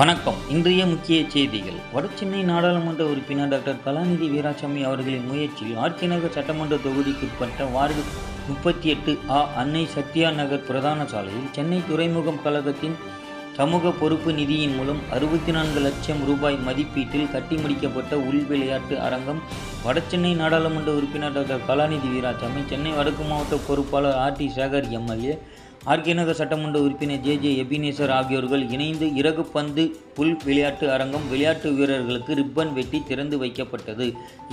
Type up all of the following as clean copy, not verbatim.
வணக்கம். இன்றைய முக்கிய செய்திகள். வடசென்னை நாடாளுமன்ற உறுப்பினர் டாக்டர் கலாநிதி வீராசாமி அவர்களின் முயற்சியில் ஆர்கே நகர் சட்டமன்ற தொகுதிக்குட்பட்ட வார்டு 38A அன்னை சத்யா நகர் பிரதான சாலையில் சென்னை துறைமுகம் கழகத்தின் சமூக பொறுப்பு நிதியின் மூலம் 64 லட்சம் ரூபாய் மதிப்பீட்டில் கட்டி முடிக்கப்பட்ட உள் விளையாட்டு அரங்கம். வடசென்னை நாடாளுமன்ற உறுப்பினர் டாக்டர் கலாநிதி வீராசாமி, சென்னை வடக்கு மாவட்ட பொறுப்பாளர் RT சேகர் MLA, ஆர்கே நகர் சட்டமன்ற உறுப்பினர் JJ எபினேசர் ஆகியோர்கள் இணைந்து இறகுப்பந்து புல் விளையாட்டு அரங்கம் விளையாட்டு வீரர்களுக்கு ரிப்பன் வெட்டி திறந்து வைக்கப்பட்டது.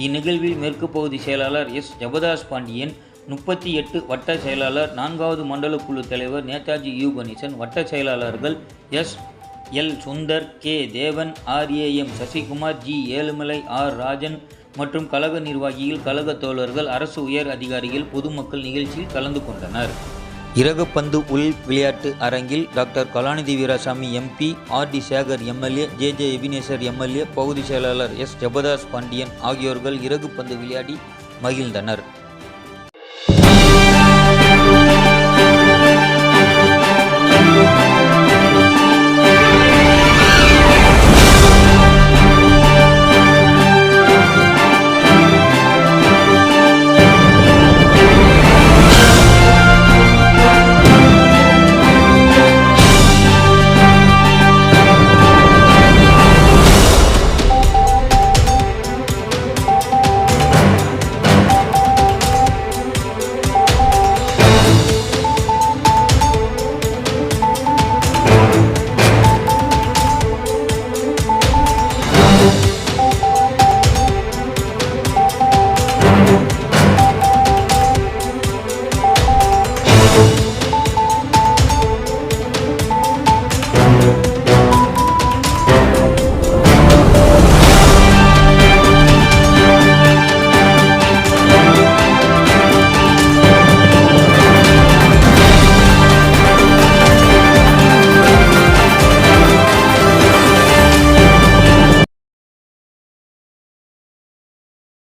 இந்நிகழ்வில் மேற்கு பகுதி செயலாளர் S. ஜபதாஸ் பாண்டியன், 38 வட்ட செயலாளர், 4வது மண்டல குழு தலைவர் நேதாஜி U. கணேசன், வட்ட செயலாளர்கள் S. L. சுந்தர், K. தேவன், RAM Sasikumar, G. Ezhumalai, R. Rajan மற்றும் கழக நிர்வாகிகள், கழக தோழர்கள், அரசு உயர் அதிகாரிகள், பொதுமக்கள் நிகழ்ச்சியில் கலந்து கொண்டனர். இறகுப்பந்து உள் விளையாட்டு அரங்கில் doctor Kalanidhi Veeraswamy MP, RT Sekar MLA, JJ Ebenezer MLA, பகுதி செயலாளர் S. ஜபதாஸ் பாண்டியன் ஆகியோர்கள் இறகுப்பந்து விளையாடி மகிழ்ந்தனர்.